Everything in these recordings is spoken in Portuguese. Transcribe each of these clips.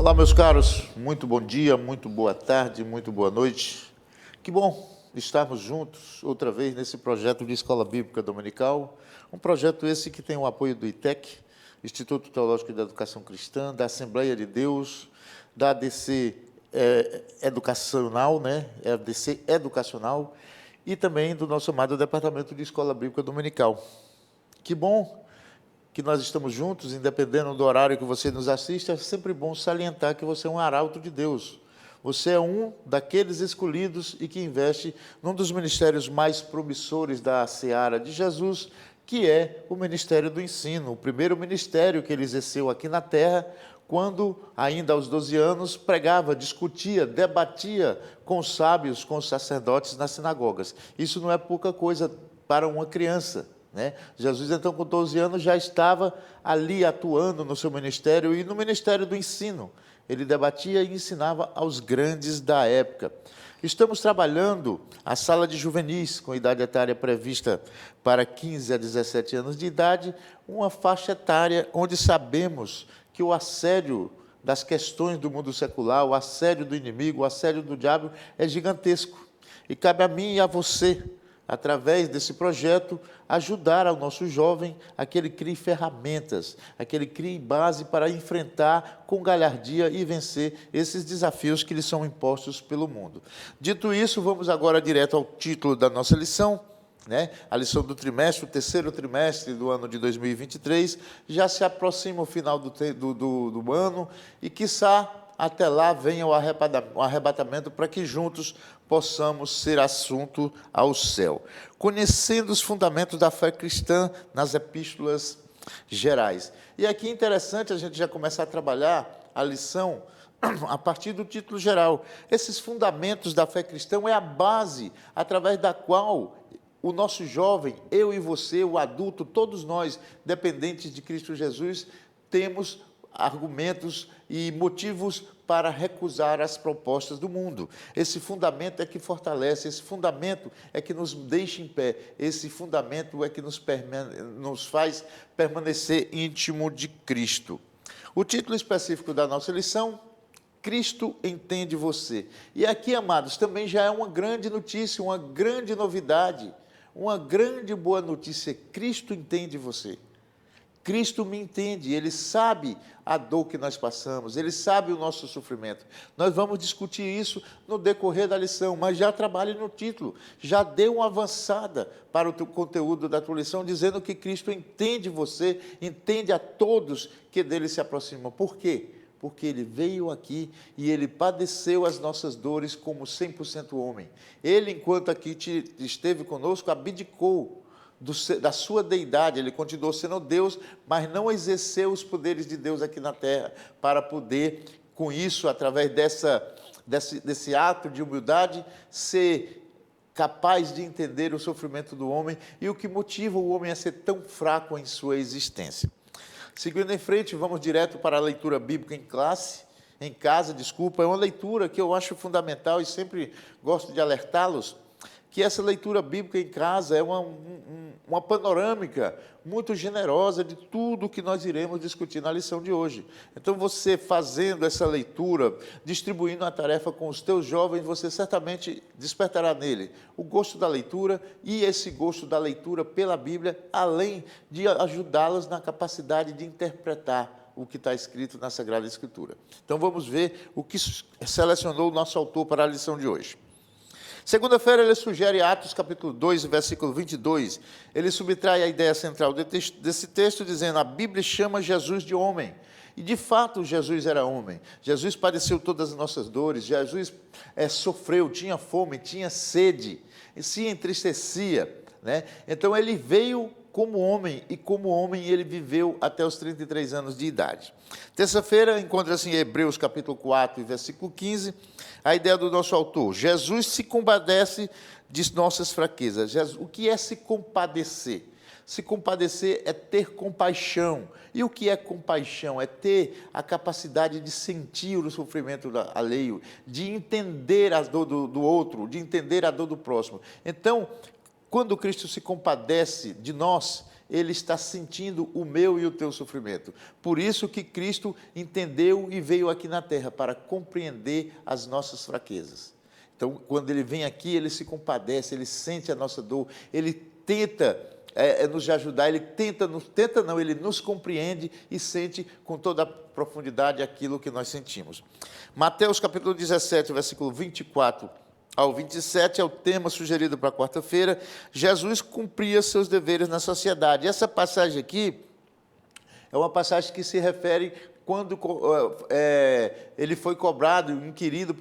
Olá, meus caros, muito bom dia, muito boa tarde, muito boa noite. Que bom estarmos juntos outra vez nesse projeto de Escola Bíblica Dominical, um projeto esse que tem o apoio do ITEC, Instituto Teológico da Educação Cristã, da Assembleia de Deus, da ADC Educacional, ADC Educacional, e também do nosso amado Departamento de Escola Bíblica Dominical. Que bom que nós estamos juntos, independente do horário que você nos assiste. É sempre bom salientar que você é um arauto de Deus. Você é um daqueles escolhidos e que investe num dos ministérios mais promissores da seara de Jesus, que é o ministério do ensino, o primeiro ministério que ele exerceu aqui na terra, quando, ainda aos 12 anos, pregava, discutia, debatia com os sábios, com os sacerdotes nas sinagogas. Isso não é pouca coisa para uma criança, né? Jesus, então, com 12 anos, já estava ali atuando no seu ministério e no ministério do ensino. Ele debatia e ensinava aos grandes da época. Estamos trabalhando a sala de juvenis, com idade etária prevista para 15 a 17 anos de idade, uma faixa etária onde sabemos que o assédio das questões do mundo secular, o assédio do inimigo, o assédio do diabo é gigantesco. E cabe a mim e a você, através desse projeto, ajudar ao nosso jovem a que ele crie ferramentas, a que ele crie base para enfrentar com galhardia e vencer esses desafios que lhe são impostos pelo mundo. Dito isso, vamos agora direto ao título da nossa lição, a lição do trimestre, o terceiro trimestre do ano de 2023, já se aproxima o final do ano e, quiçá, até lá venha o arrebatamento para que juntos possamos ser assunto ao céu. Conhecendo os fundamentos da fé cristã nas epístolas gerais. E aqui é interessante a gente já começar a trabalhar a lição a partir do título geral. Esses fundamentos da fé cristã é a base através da qual o nosso jovem, eu e você, o adulto, todos nós, dependentes de Cristo Jesus, temos argumentos e motivos para recusar as propostas do mundo. Esse fundamento é que fortalece, esse fundamento é que nos deixa em pé, esse fundamento é que nos faz permanecer íntimo de Cristo. O título específico da nossa lição: Cristo entende você. E aqui, amados, também já é uma grande notícia, uma grande novidade, uma grande boa notícia: Cristo entende você. Cristo me entende, Ele sabe a dor que nós passamos, Ele sabe o nosso sofrimento. Nós vamos discutir isso no decorrer da lição, mas já trabalhe no título, já dê uma avançada para o teu conteúdo da tua lição, dizendo que Cristo entende você, entende a todos que dele se aproximam. Por quê? Porque Ele veio aqui e Ele padeceu as nossas dores como 100% homem. Ele, enquanto aqui esteve conosco, abdicou da sua deidade. Ele continuou sendo Deus, mas não exerceu os poderes de Deus aqui na terra, para poder, com isso, através desse ato de humildade, ser capaz de entender o sofrimento do homem e o que motiva o homem a ser tão fraco em sua existência. Seguindo em frente, vamos direto para a leitura bíblica em casa, é uma leitura que eu acho fundamental e sempre gosto de alertá-los, que essa leitura bíblica em casa é uma panorâmica muito generosa de tudo que nós iremos discutir na lição de hoje. Então, você fazendo essa leitura, distribuindo a tarefa com os teus jovens, você certamente despertará nele o gosto da leitura, e esse gosto da leitura pela Bíblia, além de ajudá-los na capacidade de interpretar o que está escrito na Sagrada Escritura. Então, vamos ver o que selecionou o nosso autor para a lição de hoje. Segunda-feira, ele sugere Atos, capítulo 2, versículo 22. Ele subtrai a ideia central desse texto, dizendo: a Bíblia chama Jesus de homem. E, de fato, Jesus era homem. Jesus padeceu todas as nossas dores. Jesus sofreu, tinha fome, tinha sede, e se entristecia, Então, ele veio como homem, e como homem ele viveu até os 33 anos de idade. Terça-feira, encontra-se em Hebreus, capítulo 4, versículo 15, a ideia do nosso autor: Jesus se compadece de nossas fraquezas. O que é se compadecer? Se compadecer é ter compaixão. E o que é compaixão? É ter a capacidade de sentir o sofrimento alheio, de entender a dor do outro, de entender a dor do próximo. Então, quando Cristo se compadece de nós, ele está sentindo o meu e o teu sofrimento. Por isso que Cristo entendeu e veio aqui na terra, para compreender as nossas fraquezas. Então, quando ele vem aqui, ele se compadece, ele sente a nossa dor, ele tenta nos ajudar, ele nos compreende e sente com toda a profundidade aquilo que nós sentimos. Mateus capítulo 17, versículo 24 ao 27, é o tema sugerido para quarta-feira. Jesus cumpria seus deveres na sociedade. Essa passagem aqui é uma passagem que se refere quando ele foi cobrado, inquirido,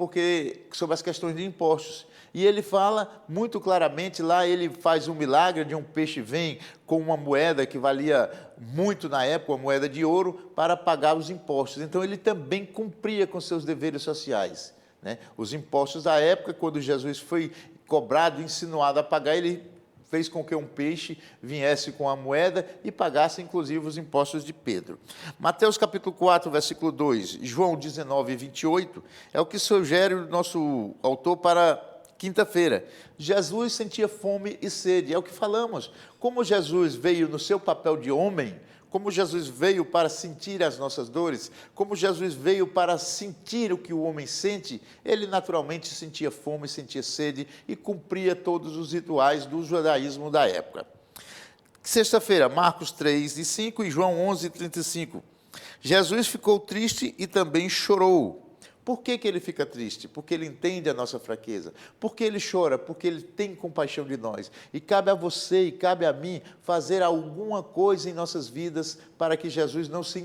sobre as questões de impostos. E ele fala muito claramente, lá ele faz um milagre de um peixe vem com uma moeda que valia muito na época, uma moeda de ouro, para pagar os impostos. Então, ele também cumpria com seus deveres sociais, né? Os impostos da época, quando Jesus foi cobrado, insinuado a pagar, ele fez com que um peixe viesse com a moeda e pagasse, inclusive, os impostos de Pedro. Mateus capítulo 4, versículo 2, João 19, 28, é o que sugere o nosso autor para quinta-feira. Jesus sentia fome e sede, é o que falamos. Como Jesus veio no seu papel de homem, como Jesus veio para sentir as nossas dores, como Jesus veio para sentir o que o homem sente, ele naturalmente sentia fome, sentia sede e cumpria todos os rituais do judaísmo da época. Sexta-feira, Marcos 3, 5 e João 11, 35. Jesus ficou triste e também chorou. Por que ele fica triste? Porque ele entende a nossa fraqueza. Por que ele chora? Porque ele tem compaixão de nós. E cabe a você e cabe a mim fazer alguma coisa em nossas vidas para que Jesus não se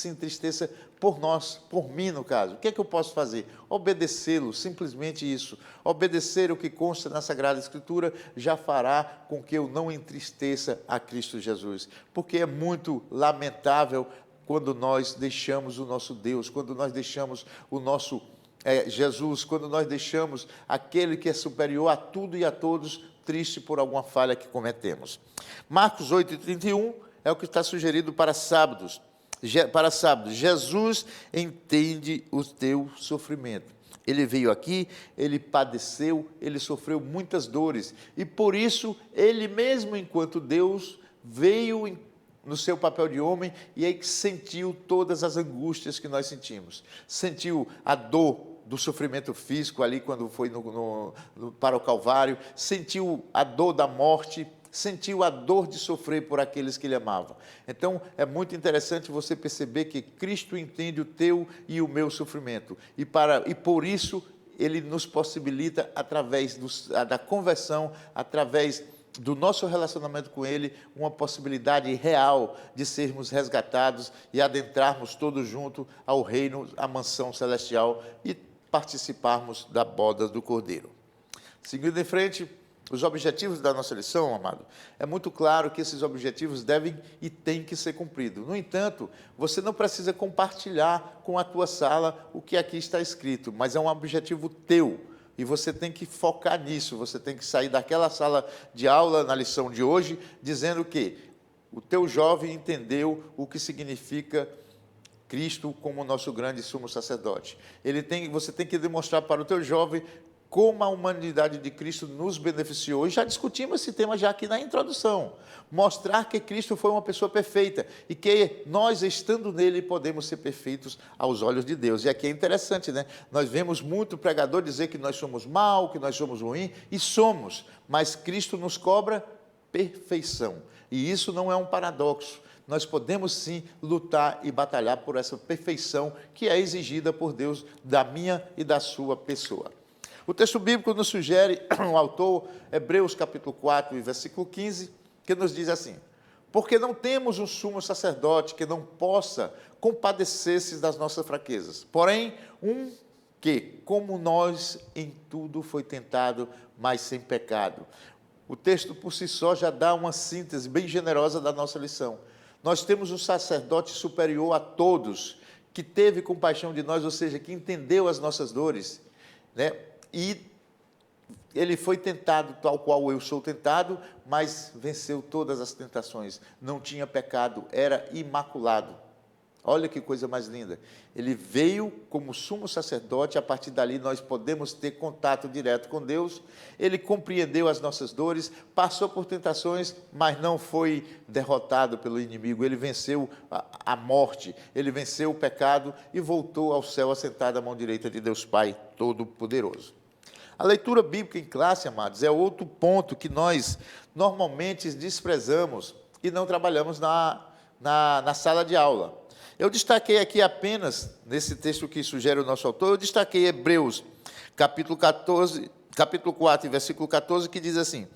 entristeça por nós, por mim no caso. O que é que eu posso fazer? Obedecê-lo, simplesmente isso. Obedecer o que consta na Sagrada Escritura já fará com que eu não entristeça a Cristo Jesus. Porque é muito lamentável quando nós deixamos o nosso Deus, quando nós deixamos o nosso Jesus, quando nós deixamos aquele que é superior a tudo e a todos, triste por alguma falha que cometemos. Marcos 8, 31 é o que está sugerido para sábados. Jesus entende o teu sofrimento. Ele veio aqui, ele padeceu, ele sofreu muitas dores. E por isso, ele mesmo, enquanto Deus, veio no seu papel de homem, e aí sentiu todas as angústias que nós sentimos. Sentiu a dor do sofrimento físico ali, quando foi para o Calvário, sentiu a dor da morte, sentiu a dor de sofrer por aqueles que ele amava. Então, é muito interessante você perceber que Cristo entende o teu e o meu sofrimento, e por isso, ele nos possibilita, através da conversão, através do nosso relacionamento com ele, uma possibilidade real de sermos resgatados e adentrarmos todos juntos ao reino, à mansão celestial e participarmos da boda do Cordeiro. Seguindo em frente, os objetivos da nossa lição, amado, é muito claro que esses objetivos devem e têm que ser cumpridos. No entanto, você não precisa compartilhar com a tua sala o que aqui está escrito, mas é um objetivo teu. E você tem que focar nisso, você tem que sair daquela sala de aula, na lição de hoje, dizendo que o teu jovem entendeu o que significa Cristo como nosso grande sumo sacerdote. Você tem que demonstrar para o teu jovem como a humanidade de Cristo nos beneficiou. E já discutimos esse tema já aqui na introdução. Mostrar que Cristo foi uma pessoa perfeita e que nós, estando nele, podemos ser perfeitos aos olhos de Deus. E aqui é interessante, né? Nós vemos muito pregador dizer que nós somos mal, que nós somos ruim, e somos, mas Cristo nos cobra perfeição. E isso não é um paradoxo. Nós podemos sim lutar e batalhar por essa perfeição que é exigida por Deus da minha e da sua pessoa. O texto bíblico nos sugere, o autor, Hebreus capítulo 4, versículo 15, que nos diz assim: porque não temos um sumo sacerdote que não possa compadecer-se das nossas fraquezas, porém, um que, como nós, em tudo foi tentado, mas sem pecado. O texto por si só já dá uma síntese bem generosa da nossa lição. Nós temos um sacerdote superior a todos, que teve compaixão de nós, ou seja, que entendeu as nossas dores, né? E ele foi tentado tal qual eu sou tentado, mas venceu todas as tentações. Não tinha pecado, era imaculado. Olha que coisa mais linda. Ele veio como sumo sacerdote, a partir dali nós podemos ter contato direto com Deus. Ele compreendeu as nossas dores, passou por tentações, mas não foi derrotado pelo inimigo. Ele venceu a morte, ele venceu o pecado e voltou ao céu assentado à mão direita de Deus Pai Todo-Poderoso. A leitura bíblica em classe, amados, é outro ponto que nós normalmente desprezamos e não trabalhamos na sala de aula. Eu destaquei aqui apenas, nesse texto que sugere o nosso autor, eu destaquei Hebreus, capítulo 4, versículo 14, que diz assim: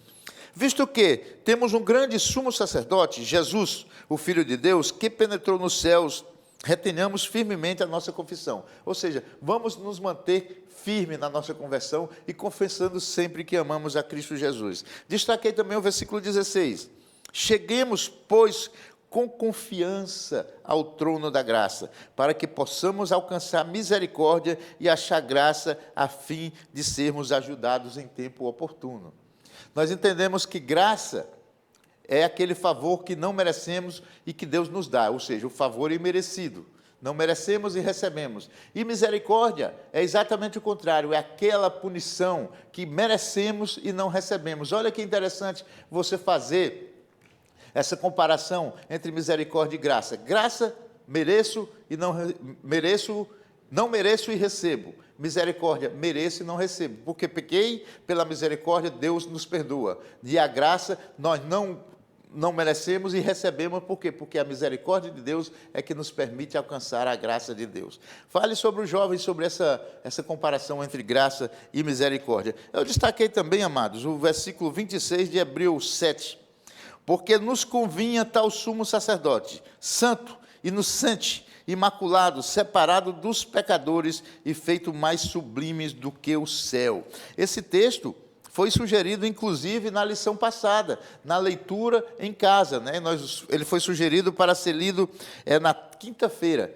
visto que temos um grande sumo sacerdote, Jesus, o Filho de Deus, que penetrou nos céus, retenhamos firmemente a nossa confissão. Ou seja, vamos nos manter firme na nossa conversão e confessando sempre que amamos a Cristo Jesus. Destaquei também o versículo 16. Cheguemos, pois, com confiança ao trono da graça, para que possamos alcançar misericórdia e achar graça, a fim de sermos ajudados em tempo oportuno. Nós entendemos que graça é aquele favor que não merecemos e que Deus nos dá, ou seja, o favor imerecido. Não merecemos e recebemos. E misericórdia é exatamente o contrário, é aquela punição que merecemos e não recebemos. Olha que interessante você fazer essa comparação entre misericórdia e graça. Graça, mereço e não mereço e recebo. Misericórdia, mereço e não recebo. Porque pequei, pela misericórdia, Deus nos perdoa. E a graça, nós não merecemos e recebemos. Por quê? Porque a misericórdia de Deus é que nos permite alcançar a graça de Deus. Fale sobre os jovens, sobre essa comparação entre graça e misericórdia. Eu destaquei também, amados, o versículo 26 de Hebreus 7. Porque nos convinha tal sumo sacerdote, santo, inocente, imaculado, separado dos pecadores e feito mais sublimes do que o céu. Esse texto foi sugerido, inclusive, na lição passada, na leitura em casa, né? Ele foi sugerido para ser lido na quinta-feira.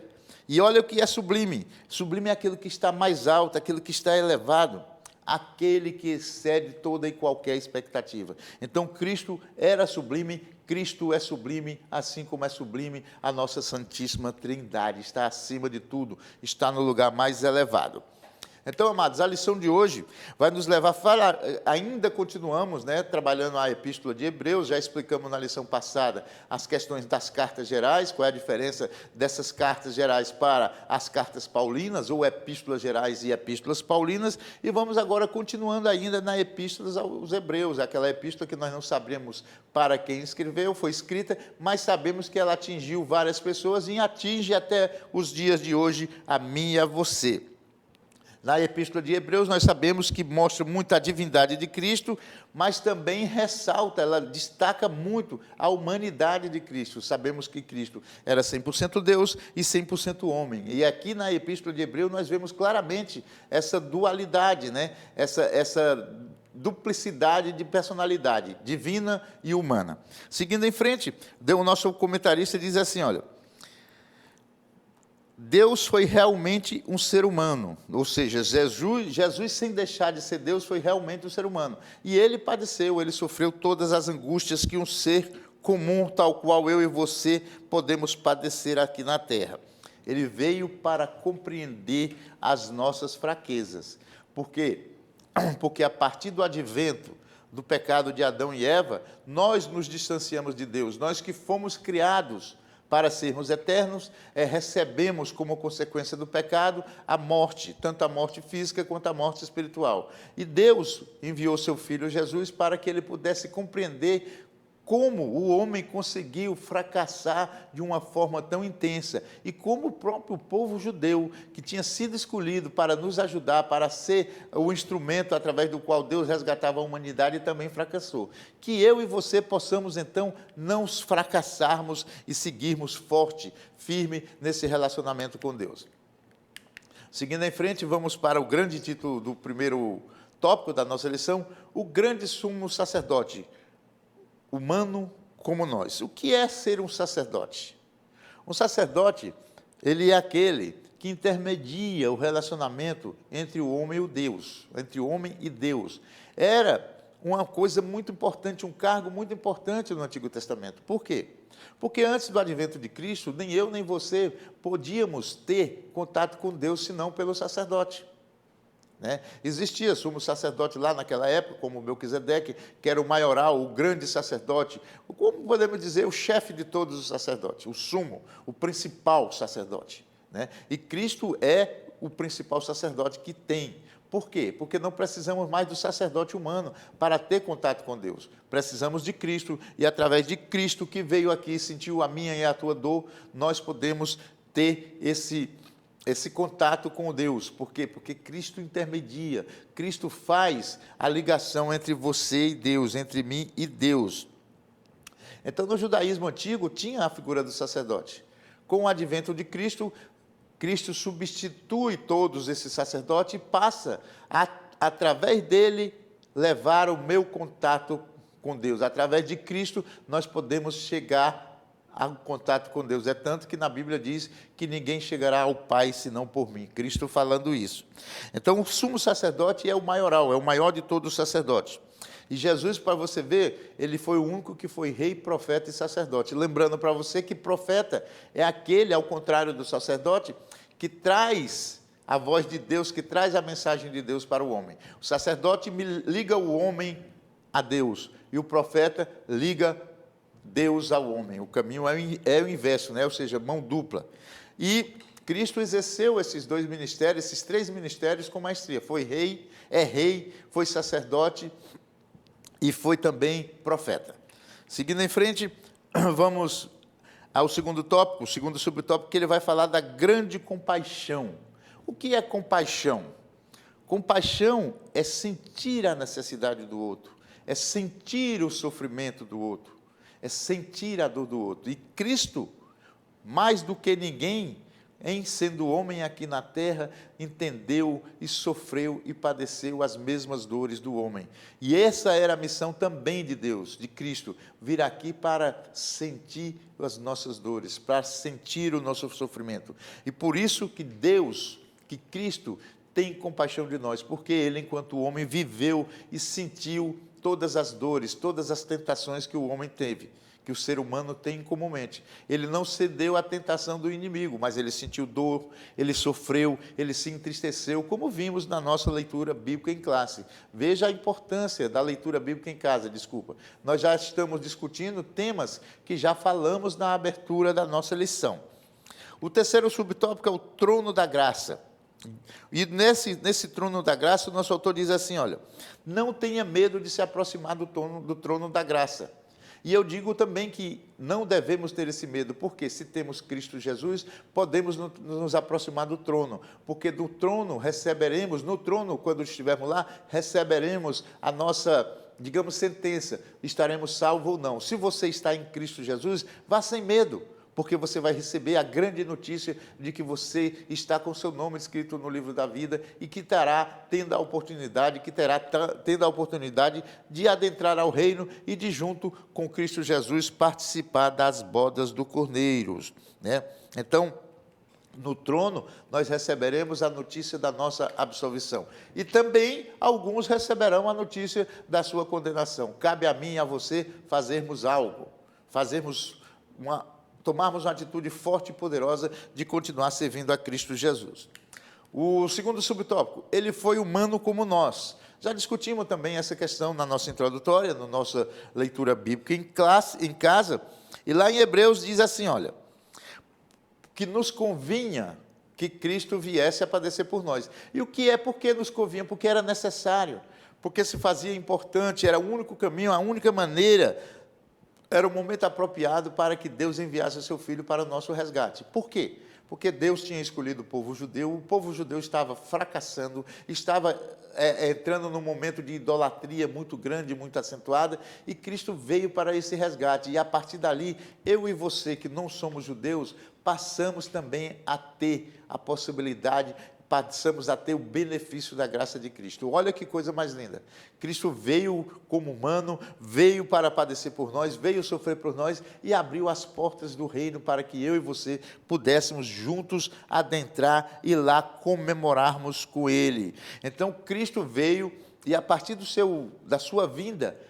E olha o que é sublime. Sublime é aquilo que está mais alto, aquilo que está elevado, aquele que excede toda e qualquer expectativa. Então, Cristo era sublime, Cristo é sublime, assim como é sublime a nossa Santíssima Trindade. Está acima de tudo, está no lugar mais elevado. Então, amados, a lição de hoje vai nos levar a falar, ainda continuamos, trabalhando a Epístola de Hebreus, já explicamos na lição passada as questões das cartas gerais, qual é a diferença dessas cartas gerais para as cartas paulinas, ou epístolas gerais e epístolas paulinas, e vamos agora continuando ainda na Epístola aos Hebreus, aquela epístola que nós não sabemos para quem escreveu, foi escrita, mas sabemos que ela atingiu várias pessoas e atinge até os dias de hoje a mim e a você. Na Epístola de Hebreus, nós sabemos que mostra muito a divindade de Cristo, mas também ressalta, ela destaca muito a humanidade de Cristo. Sabemos que Cristo era 100% Deus e 100% homem. E aqui na Epístola de Hebreus, nós vemos claramente essa dualidade, essa duplicidade de personalidade, divina e humana. Seguindo em frente, o nosso comentarista diz assim, olha, Deus foi realmente um ser humano, ou seja, Jesus, sem deixar de ser Deus, foi realmente um ser humano. E ele padeceu, ele sofreu todas as angústias que um ser comum, tal qual eu e você, podemos padecer aqui na terra. Ele veio para compreender as nossas fraquezas. Por quê? Porque a partir do advento do pecado de Adão e Eva, nós nos distanciamos de Deus, nós que fomos criados para sermos eternos, recebemos como consequência do pecado a morte, tanto a morte física quanto a morte espiritual. E Deus enviou seu Filho Jesus para que ele pudesse compreender como o homem conseguiu fracassar de uma forma tão intensa e como o próprio povo judeu, que tinha sido escolhido para nos ajudar, para ser o instrumento através do qual Deus resgatava a humanidade, também fracassou. Que eu e você possamos, então, não fracassarmos e seguirmos forte, firme nesse relacionamento com Deus. Seguindo em frente, vamos para o grande título do primeiro tópico da nossa lição, o grande sumo sacerdote, humano como nós. O que é ser um sacerdote? Um sacerdote, ele é aquele que intermedia o relacionamento entre o homem e o Deus, entre o homem e Deus. Era uma coisa muito importante, um cargo muito importante no Antigo Testamento. Por quê? Porque antes do advento de Cristo, nem eu nem você podíamos ter contato com Deus, senão pelo sacerdote. Né? Existia sumo sacerdote lá naquela época, como Melquisedeque, que era o maioral, o grande sacerdote, como podemos dizer, o chefe de todos os sacerdotes, o sumo, o principal sacerdote. Né? E Cristo é o principal sacerdote que tem. Por quê? Porque não precisamos mais do sacerdote humano para ter contato com Deus. Precisamos de Cristo, e através de Cristo que veio aqui, sentiu a minha e a tua dor, nós podemos ter esse contato com Deus. Por quê? Porque Cristo intermedia, Cristo faz a ligação entre você e Deus, entre mim e Deus. Então, no judaísmo antigo, tinha a figura do sacerdote. Com o advento de Cristo, Cristo substitui todos esses sacerdotes e passa, através dele, levar o meu contato com Deus. Através de Cristo, nós podemos chegar ao contato com Deus. É tanto que na Bíblia diz que ninguém chegará ao Pai senão por mim. Cristo falando isso. Então, o sumo sacerdote é o maioral, é o maior de todos os sacerdotes. E Jesus, para você ver, ele foi o único que foi rei, profeta e sacerdote. Lembrando para você que profeta é aquele, ao contrário do sacerdote, que traz a voz de Deus, que traz a mensagem de Deus para o homem. O sacerdote liga o homem a Deus, e o profeta liga Deus ao homem. O caminho é o inverso, né? Ou seja, mão dupla. E Cristo exerceu esses dois ministérios, esses três ministérios com maestria. Foi rei, foi sacerdote e foi também profeta. Seguindo em frente, vamos ao segundo tópico, o segundo subtópico, que ele vai falar da grande compaixão. O que é compaixão? Compaixão é sentir a necessidade do outro, é sentir o sofrimento do outro, é sentir a dor do outro. E Cristo, mais do que ninguém, em sendo homem aqui na terra, entendeu e sofreu e padeceu as mesmas dores do homem. E essa era a missão também de Deus, de Cristo, vir aqui para sentir as nossas dores, para sentir o nosso sofrimento. E por isso que Deus, que Cristo, tem compaixão de nós, porque Ele, enquanto homem, viveu e sentiu todas as dores, todas as tentações que o homem teve, que o ser humano tem comumente. Ele não cedeu à tentação do inimigo, mas ele sentiu dor, ele sofreu, ele se entristeceu, como vimos na nossa leitura bíblica em classe. Veja a importância da leitura bíblica em casa, desculpa. Nós já estamos discutindo temas que já falamos na abertura da nossa lição. O terceiro subtópico é o trono da graça. E nesse trono da graça, o nosso autor diz assim, olha, não tenha medo de se aproximar do trono da graça. E eu digo também que não devemos ter esse medo, porque se temos Cristo Jesus, podemos nos aproximar do trono, porque do trono receberemos, no trono, quando estivermos lá, receberemos a nossa, digamos, sentença, estaremos salvos ou não. Se você está em Cristo Jesus, vá sem medo, porque você vai receber a grande notícia de que você está com seu nome escrito no livro da vida e que terá tendo a oportunidade de adentrar ao reino e de, junto com Cristo Jesus, participar das bodas do Cordeiro, né? Então, no trono, nós receberemos a notícia da nossa absolvição. E também alguns receberão a notícia da sua condenação. Cabe a mim e a você fazermos algo, tomarmos uma atitude forte e poderosa de continuar servindo a Cristo Jesus. O segundo subtópico, ele foi humano como nós. Já discutimos também essa questão na nossa introdutória, na nossa leitura bíblica em casa, e lá em Hebreus diz assim, olha, que nos convinha que Cristo viesse a padecer por nós. E o que é? Porque nos convinha? Porque era necessário, porque se fazia importante, era o único caminho, a única maneira. Era o momento apropriado para que Deus enviasse o seu Filho para o nosso resgate. Por quê? Porque Deus tinha escolhido o povo judeu estava fracassando, estava entrando num momento de idolatria muito grande, muito acentuada, e Cristo veio para esse resgate. E a partir dali, eu e você, que não somos judeus, passamos também a ter a possibilidade, passamos a ter o benefício da graça de Cristo. Olha que coisa mais linda. Cristo veio como humano, veio para padecer por nós, veio sofrer por nós e abriu as portas do reino para que eu e você pudéssemos juntos adentrar e lá comemorarmos com Ele. Então, Cristo veio e a partir da sua vinda,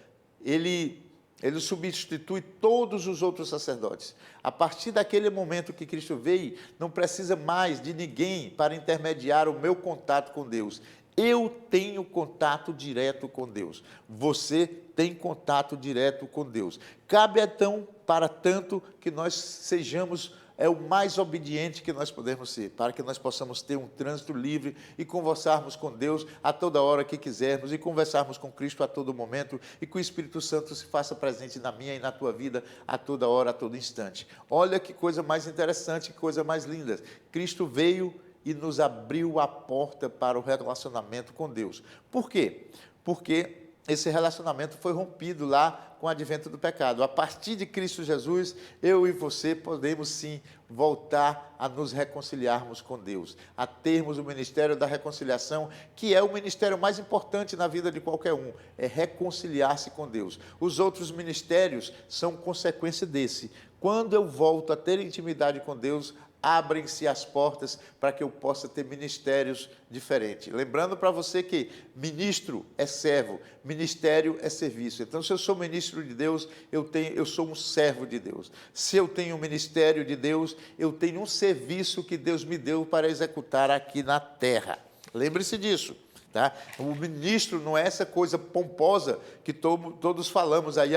Ele Ele substitui todos os outros sacerdotes. A partir daquele momento que Cristo veio, não precisa mais de ninguém para intermediar o meu contato com Deus. Eu tenho contato direto com Deus. Você tem contato direto com Deus. Cabe então, para tanto, que nós sejamos o mais obediente que nós podemos ser, para que nós possamos ter um trânsito livre e conversarmos com Deus a toda hora que quisermos, e conversarmos com Cristo a todo momento, e que o Espírito Santo se faça presente na minha e na tua vida a toda hora, a todo instante. Olha que coisa mais interessante, que coisa mais linda. Cristo veio e nos abriu a porta para o relacionamento com Deus. Por quê? Porque esse relacionamento foi rompido lá com o advento do pecado. A partir de Cristo Jesus, eu e você podemos sim voltar a nos reconciliarmos com Deus, a termos o ministério da reconciliação, que é o ministério mais importante na vida de qualquer um, é reconciliar-se com Deus. Os outros ministérios são consequência desse. Quando eu volto a ter intimidade com Deus, abrem-se as portas para que eu possa ter ministérios diferentes. Lembrando para você que ministro é servo, ministério é serviço. Então, se eu sou ministro de Deus, eu sou um servo de Deus. Se eu tenho um ministério de Deus, eu tenho um serviço que Deus me deu para executar aqui na terra. Lembre-se disso. Tá? O ministro não é essa coisa pomposa que todos falamos aí,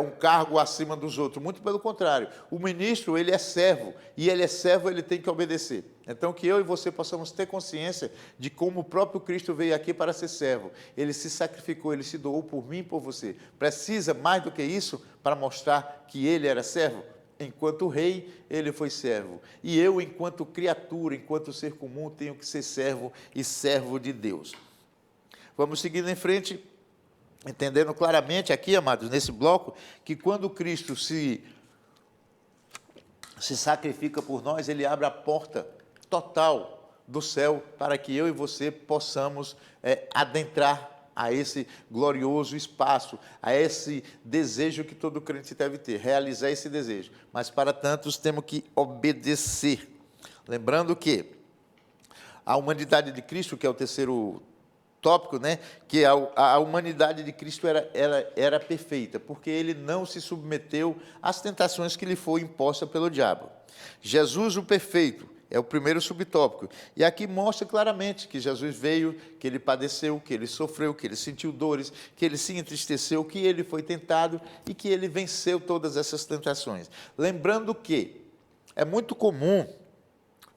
um cargo acima dos outros. Muito pelo contrário. O ministro, ele é servo, e ele é servo, ele tem que obedecer. Então, que eu e você possamos ter consciência de como o próprio Cristo veio aqui para ser servo. Ele se sacrificou, ele se doou por mim e por você. Precisa mais do que isso para mostrar que ele era servo? Enquanto rei, ele foi servo. E eu, enquanto criatura, enquanto ser comum, tenho que ser servo e servo de Deus. Vamos seguindo em frente, entendendo claramente aqui, amados, nesse bloco, que quando Cristo se sacrifica por nós, ele abre a porta total do céu para que eu e você possamos adentrar a esse glorioso espaço, a esse desejo que todo crente deve ter, realizar esse desejo. Mas, para tantos, temos que obedecer. Lembrando que a humanidade de Cristo, que é o terceiro tópico, né, que a humanidade de Cristo era perfeita, porque ele não se submeteu às tentações que lhe foi imposta pelo diabo. Jesus, o perfeito, é o primeiro subtópico. E aqui mostra claramente que Jesus veio, que ele padeceu, que ele sofreu, que ele sentiu dores, que ele se entristeceu, que ele foi tentado e que ele venceu todas essas tentações. Lembrando que é muito comum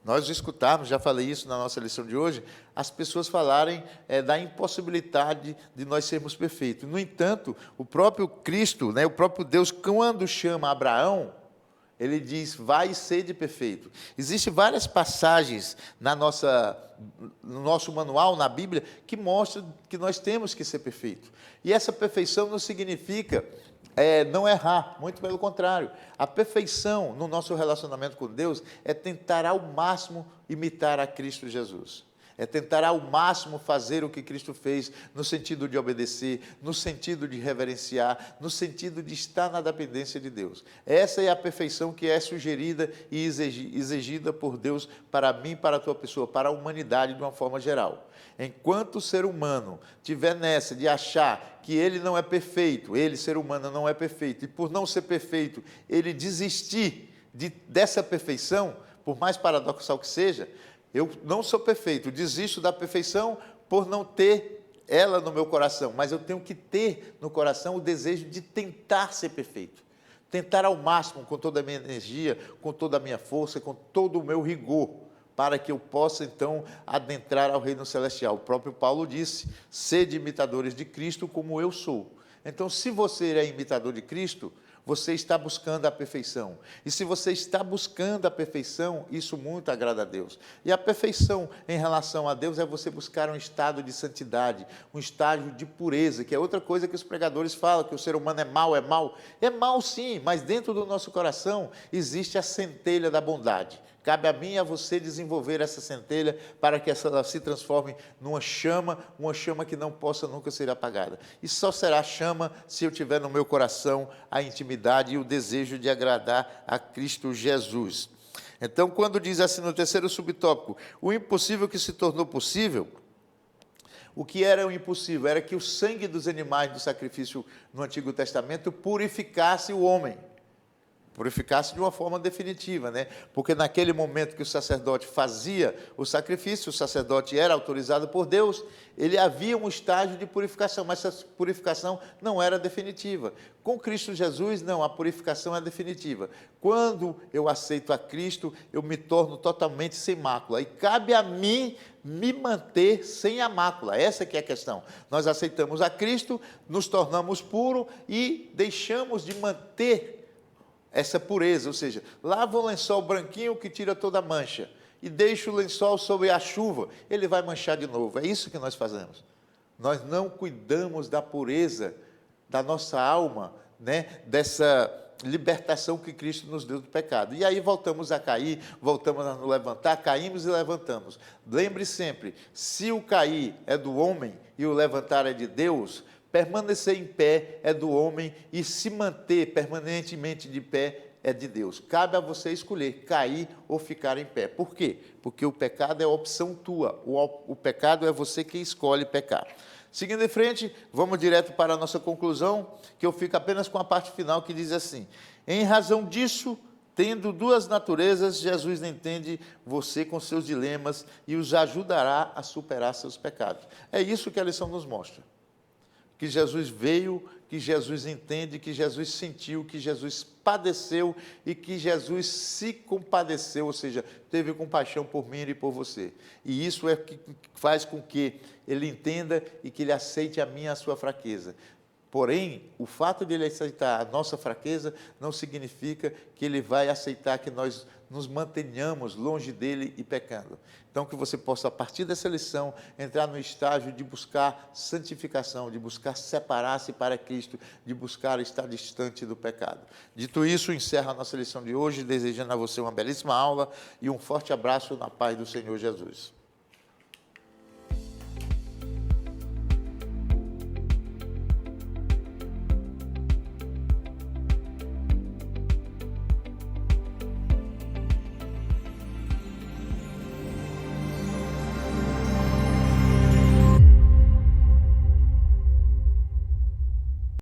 nós escutarmos, já falei isso na nossa lição de hoje, as pessoas falarem da impossibilidade de nós sermos perfeitos. No entanto, o próprio Cristo, né, o próprio Deus, quando chama Abraão, ele diz, vai ser de perfeito. Existem várias passagens no nosso manual, na Bíblia, que mostram que nós temos que ser perfeitos. E essa perfeição não significa não errar, muito pelo contrário. A perfeição no nosso relacionamento com Deus é tentar ao máximo imitar a Cristo Jesus. É tentar ao máximo fazer o que Cristo fez, no sentido de obedecer, no sentido de reverenciar, no sentido de estar na dependência de Deus. Essa é a perfeição que é sugerida e exigida por Deus para mim, para a tua pessoa, para a humanidade de uma forma geral. Enquanto o ser humano tiver nessa de achar que ele não é perfeito, ele, ser humano, não é perfeito, e por não ser perfeito, ele desistir dessa perfeição, por mais paradoxal que seja, eu não sou perfeito, desisto da perfeição por não ter ela no meu coração, mas eu tenho que ter no coração o desejo de tentar ser perfeito. Tentar ao máximo, com toda a minha energia, com toda a minha força, com todo o meu rigor, para que eu possa, então, adentrar ao reino celestial. O próprio Paulo disse, sede imitadores de Cristo como eu sou. Então, se você é imitador de Cristo, você está buscando a perfeição. E se você está buscando a perfeição, isso muito agrada a Deus. E a perfeição em relação a Deus é você buscar um estado de santidade, um estágio de pureza, que é outra coisa que os pregadores falam, que o ser humano é mau. É mau sim, mas dentro do nosso coração existe a centelha da bondade. Cabe a mim e a você desenvolver essa centelha para que ela se transforme numa chama que não possa nunca ser apagada. E só será chama se eu tiver no meu coração a intimidade e o desejo de agradar a Cristo Jesus. Então, quando diz assim no terceiro subtópico, o impossível que se tornou possível, O que era o impossível? Era que o sangue dos animais do sacrifício no Antigo Testamento purificasse o homem. Purificasse de uma forma definitiva, né? Porque naquele momento que o sacerdote fazia o sacrifício, o sacerdote era autorizado por Deus, ele havia um estágio de purificação, mas essa purificação não era definitiva. Com Cristo Jesus, não, a purificação é definitiva. Quando eu aceito a Cristo, eu me torno totalmente sem mácula, e cabe a mim me manter sem a mácula, essa que é a questão. Nós aceitamos a Cristo, nos tornamos puros e deixamos de manter essa pureza, ou seja, lava o lençol branquinho que tira toda a mancha e deixa o lençol sob a chuva, ele vai manchar de novo. É isso que nós fazemos. Nós não cuidamos da pureza da nossa alma, né? Dessa libertação que Cristo nos deu do pecado. E aí voltamos a cair, voltamos a nos levantar, caímos e levantamos. Lembre sempre, se o cair é do homem e o levantar é de Deus, permanecer em pé é do homem e se manter permanentemente de pé é de Deus. Cabe a você escolher cair ou ficar em pé. Por quê? Porque o pecado é opção tua. O pecado é você que escolhe pecar. Seguindo em frente, vamos direto para a nossa conclusão, que eu fico apenas com a parte final que diz assim: em razão disso, tendo duas naturezas, Jesus entende você com seus dilemas e os ajudará a superar seus pecados. É isso que a lição nos mostra. Que Jesus veio, que Jesus entende, que Jesus sentiu, que Jesus padeceu e que Jesus se compadeceu, ou seja, teve compaixão por mim e por você. E isso é que faz com que ele entenda e que ele aceite a minha e a sua fraqueza. Porém, o fato de ele aceitar a nossa fraqueza não significa que ele vai aceitar que nós nos mantenhamos longe dele e pecando. Então, que você possa, a partir dessa lição, entrar no estágio de buscar santificação, de buscar separar-se para Cristo, de buscar estar distante do pecado. Dito isso, encerro a nossa lição de hoje, desejando a você uma belíssima aula e um forte abraço na paz do Senhor Jesus.